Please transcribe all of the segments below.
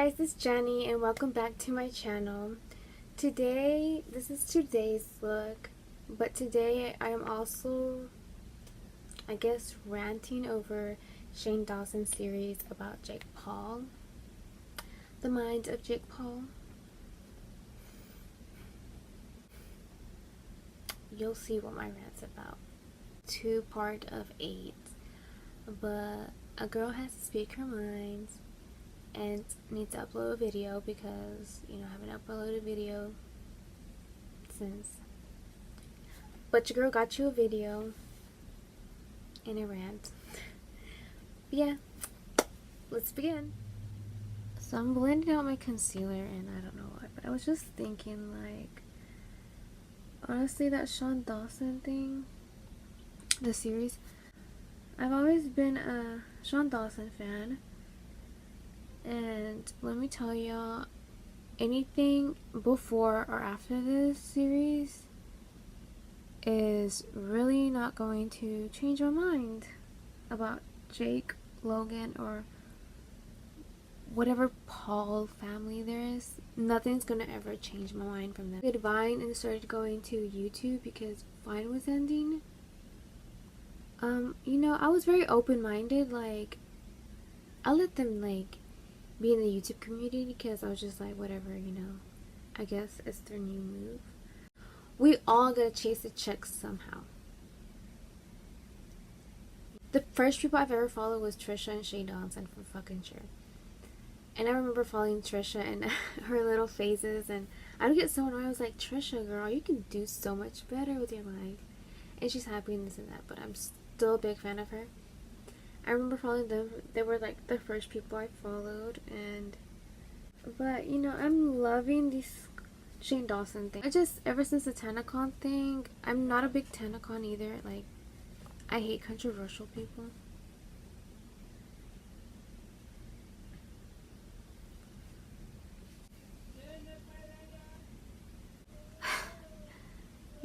guys, it's JANNY and welcome back to my channel. This is today's look, but today I am also, I guess, ranting over Shane Dawson's series about Jake Paul. The Mind of Jake Paul. You'll see what my rant's about. 2 part of 8, but a girl has to speak her mind and need to upload a video because, I haven't uploaded a video since. But your girl got you a video and a rant. Yeah, let's begin. So I'm blending out my concealer and I don't know why, but I was just thinking, like, honestly, that Shane Dawson thing, the series, I've always been a Shane Dawson fan. And let me tell y'all, anything before or after this series is really not going to change my mind about Jake, Logan, or whatever Paul family there is. Nothing's gonna ever change my mind from them. I did Vine and started going to YouTube because Vine was ending. I was very open-minded. Like, I let them, like, be in the YouTube community because I was just like, whatever, I guess it's their new move. We all gotta chase the chicks somehow. The first people I've ever followed was Trisha and Shane Dawson for fucking sure. And I remember following Trisha and her little phases, and I would get so annoyed. I was like, Trisha, girl, you can do so much better with your life. And she's happy and this and that, but I'm still a big fan of her. I remember following them. They were like the first people I followed, but I'm loving this Shane Dawson thing. Ever since the TanaCon thing, I'm not a big TanaCon either. Like, I hate controversial people.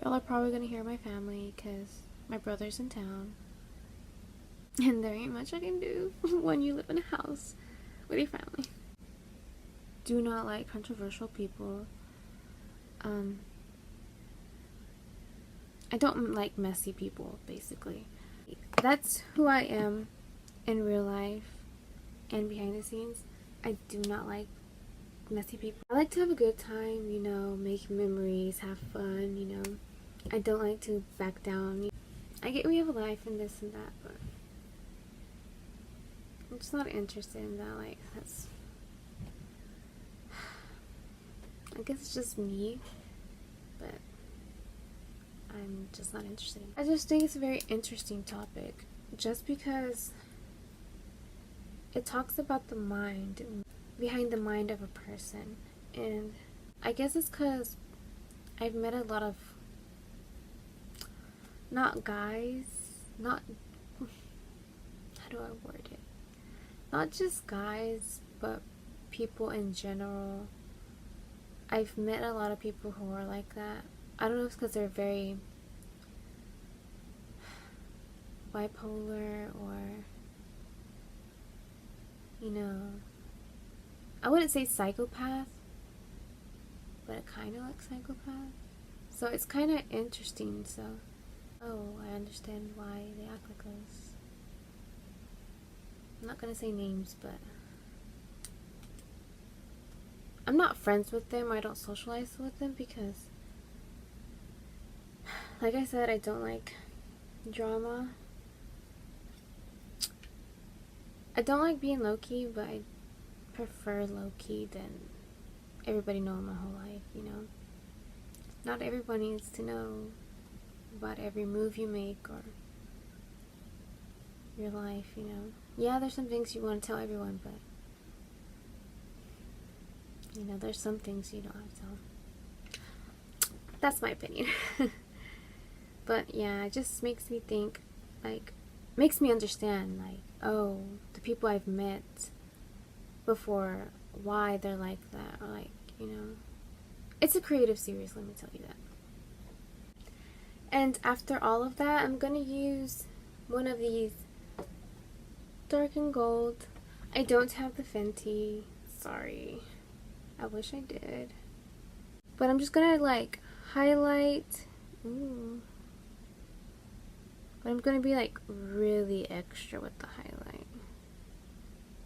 Y'all are probably gonna hear my family because my brother's in town. And there ain't much I can do when you live in a house with your family. Do not like controversial people. I don't like messy people, basically. That's who I am in real life and behind the scenes. I do not like messy people. I like to have a good time, make memories, have fun, I don't like to back down. I get we have a life and this and that, but I'm just not interested in that. Like, that's, I guess it's just me, but I'm just not interested in it. I just think it's a very interesting topic just because it talks about the mind, behind the mind of a person. And I guess it's because I've met a lot of, not guys, not, how do I word it? Not just guys, but people in general. I've met a lot of people who are like that. I don't know if it's because they're very bipolar or, I wouldn't say psychopath, but it kind of like psychopath. So it's kind of interesting, so, oh, I understand why they act like this. I'm not gonna say names, but I'm not friends with them. I don't socialize with them because, like I said, I don't like drama. I don't like being low-key, but I prefer low-key than everybody knowing my whole life, Not everybody needs to know about every move you make or your life, Yeah, there's some things you want to tell everyone, but there's some things you don't have to tell. That's my opinion. But yeah, it just makes me think, like, makes me understand, like, oh, the people I've met before, why they're like that, or like, it's a creative series, let me tell you that. And after all of that, I'm gonna use one of these dark and gold. I don't have the Fenty, sorry. I wish I did. But I'm just gonna like highlight. Ooh. But I'm gonna be like really extra with the highlight.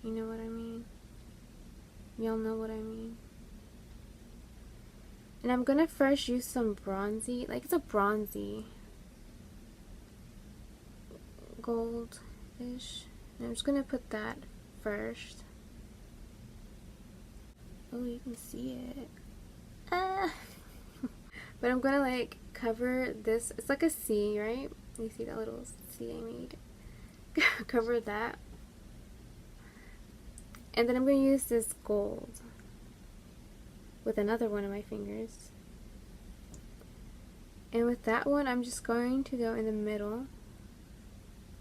You know what I mean? Y'all know what I mean? And I'm gonna first use some bronzy, like it's a bronzy gold-ish. And I'm just gonna put that first. Oh, you can see it. Ah! But I'm gonna like cover this. It's like a C, right? You see that little C I made? Cover that. And then I'm gonna use this gold with another one of my fingers. And with that one, I'm just going to go in the middle.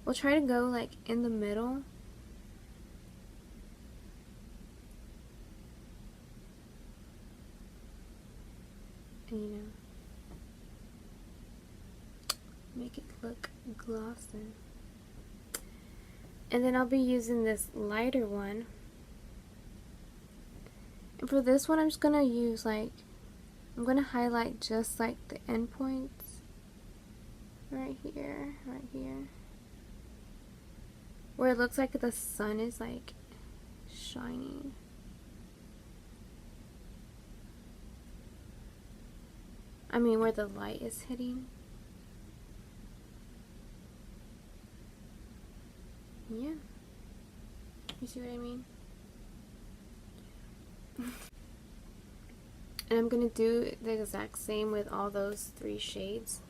We'll try to go like in the middle. And you know, make it look glossy. And then I'll be using this lighter one. And for this one, I'm just gonna use like, I'm gonna highlight just like the end points. Right here, right here. Where it looks like the sun is like shining. I mean, where the light is hitting. Yeah. You see what I mean? And I'm gonna do the exact same with all those 3 shades.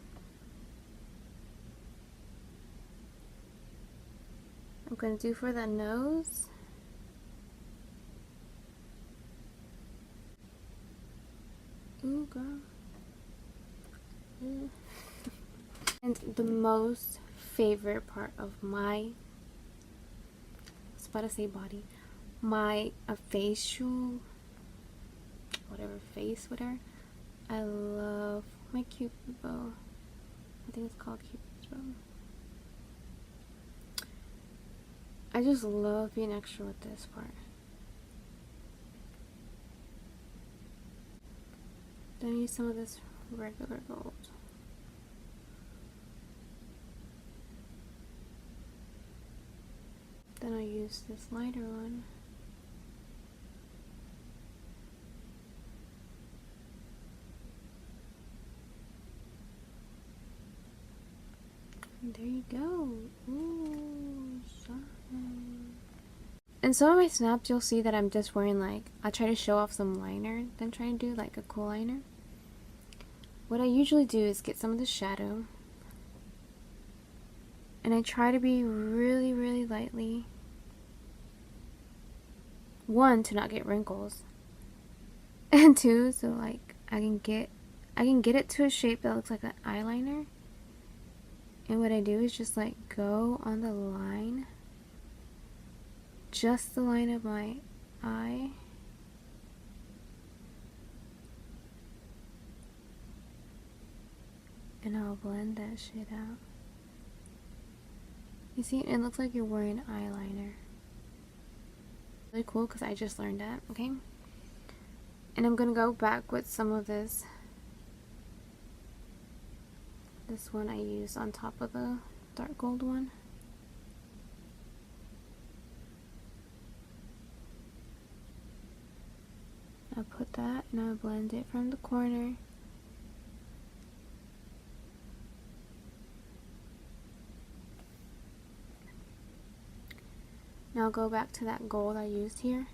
I'm gonna do for the nose. Ooh, girl. Yeah. And the most favorite part of my, I was about to say body, my facial, whatever, I love my Cupid bow. I think it's called Cupid's bow. I just love being extra with this part. Then I use some of this regular gold. Then I use this lighter one. And there you go. Ooh, shine. In some of my snaps, you'll see that I'm just wearing like, I try to show off some liner. Then try to do like a cool liner. What I usually do is get some of the shadow. And I try to be really, really lightly. 1, to not get wrinkles. And 2, so like I can get it to a shape that looks like an eyeliner. And what I do is just like go on the line. Just the line of my eye. And I'll blend that shit out. You see, it looks like you're wearing eyeliner. Really cool because I just learned that, okay? And I'm gonna go back with some of this. This one I used on top of the dark gold one. I put that and I blend it from the corner. Now I'll go back to that gold I used here.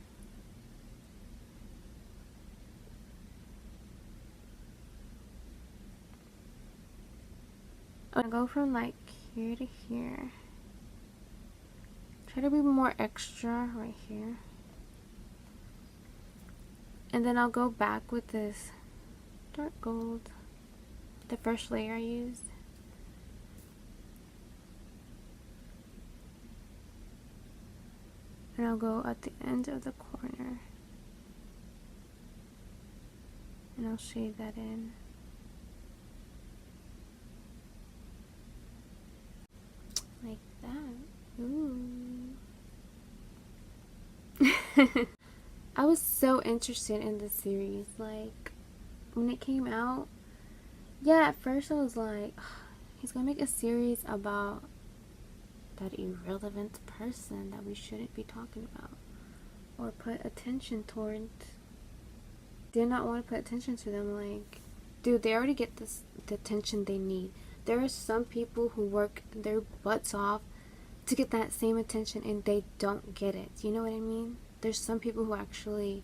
I'm gonna go from like here to here. Try to be more extra right here. And then I'll go back with this dark gold, the first layer I used. And I'll go at the end of the corner. And I'll shade that in. Like that. Ooh. I was so interested in this series. Like, when it came out, yeah, at first I was like, he's gonna make a series about that irrelevant person that we shouldn't be talking about or put attention towards. Did not want to put attention to them. Like, dude, they already get the attention they need. There are some people who work their butts off to get that same attention and they don't get it. You know what I mean? There's some people who actually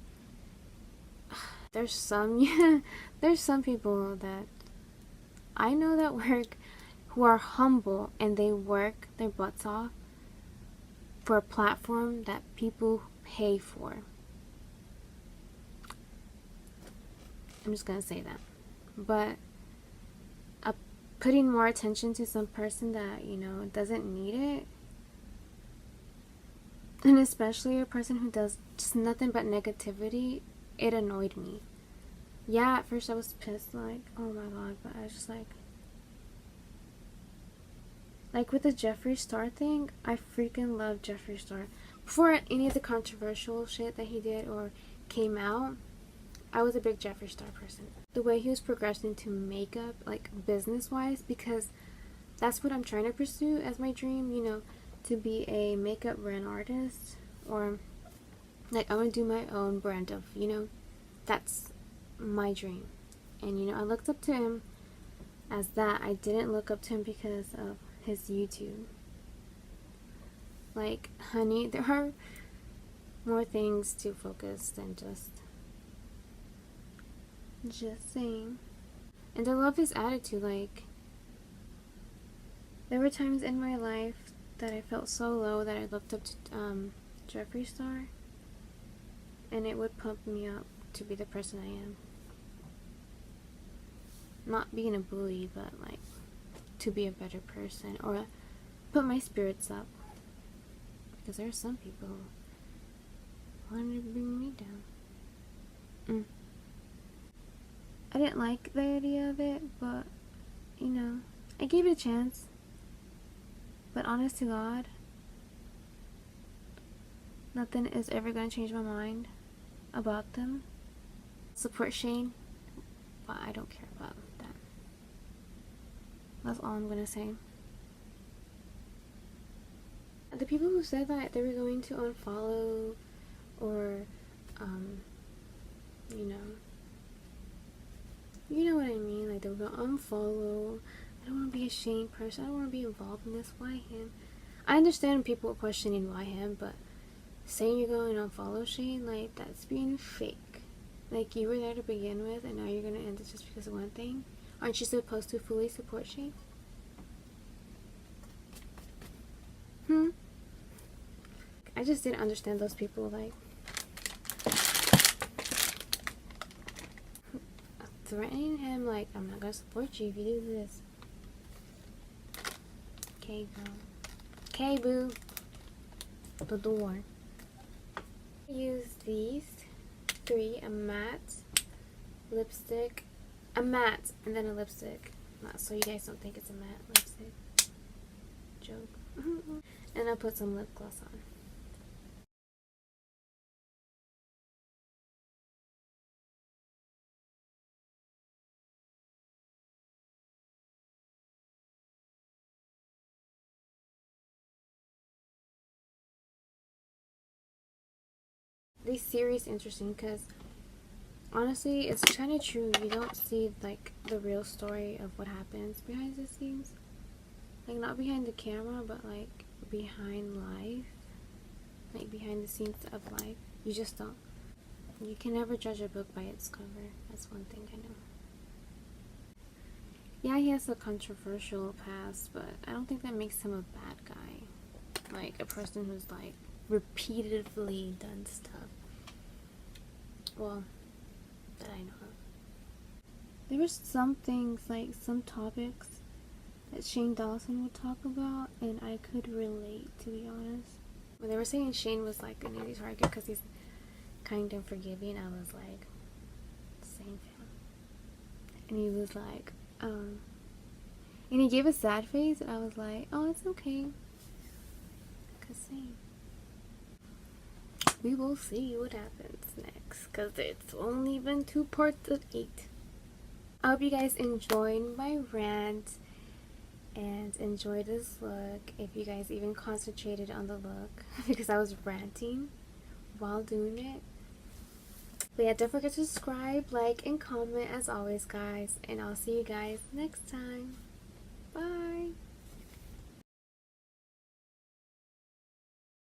there's some people that I know that work who are humble and they work their butts off for a platform that people pay for. I'm just gonna say that. But putting more attention to some person that, you know, doesn't need it, and especially a person who does just nothing but negativity, it annoyed me. Yeah, at first I was pissed, like, oh my god, but I was just like with the Jeffree Star thing, I freaking love Jeffree Star. Before any of the controversial shit that he did or came out, I was a big Jeffree Star person. The way he was progressing to makeup, like business-wise, because that's what I'm trying to pursue as my dream, you know, to be a makeup brand artist, or like I want to do my own brand of, you know, that's my dream. And, you know, I looked up to him as that. I didn't look up to him because of his YouTube. Like, honey, there are more things to focus than just saying. And I love his attitude. Like, there were times in my life that I felt so low that I looked up to Jeffree Star, and it would pump me up to be the person I am. Not being a bully, but like to be a better person, or put my spirits up, because there are some people who wanted to bring me down. I didn't like the idea of it, but, you know, I gave it a chance. But honest to God, nothing is ever going to change my mind about them. Support Shane, but I don't care about that. That's all I'm going to say. The people who said that they were going to unfollow or, you know what I mean, like they were going to unfollow. I don't want to be a Shane person. I don't want to be involved in this. Why him? I understand people questioning why him, but saying you're going to unfollow Shane, like, that's being fake. Like, you were there to begin with, and now you're going to end it just because of one thing? Aren't you supposed to fully support Shane? I just didn't understand those people, like, threatening him, like, I'm not going to support you if you do this. Okay, girl. Okay, boo. The door. I use these three, a matte, lipstick, a matte, and then a lipstick. Not so you guys don't think it's a matte lipstick. Joke. And I put some lip gloss on. This series interesting because honestly, it's kind of true. You don't see like the real story of what happens behind the scenes, like not behind the camera, but like behind life, like behind the scenes of life. You just don't. You can never judge a book by its cover. That's one thing I know. Yeah, he has a controversial past, but I don't think that makes him a bad guy. Like a person who's like repeatedly done stuff. Well, that I know of. There were some things, like some topics that Shane Dawson would talk about, and I could relate, to be honest. When they were saying Shane was like an easy target because he's kind and forgiving, I was like, same fam. And he was like, and he gave a sad face, and I was like, oh, it's okay. Cause same. we will see what happens next, because it's only been 2 parts of 8. I hope you guys enjoyed my rant and enjoy this look, if you guys even concentrated on the look, because I was ranting while doing it. But yeah, don't forget to subscribe, like, and comment as always, guys, and I'll see you guys next time. Bye!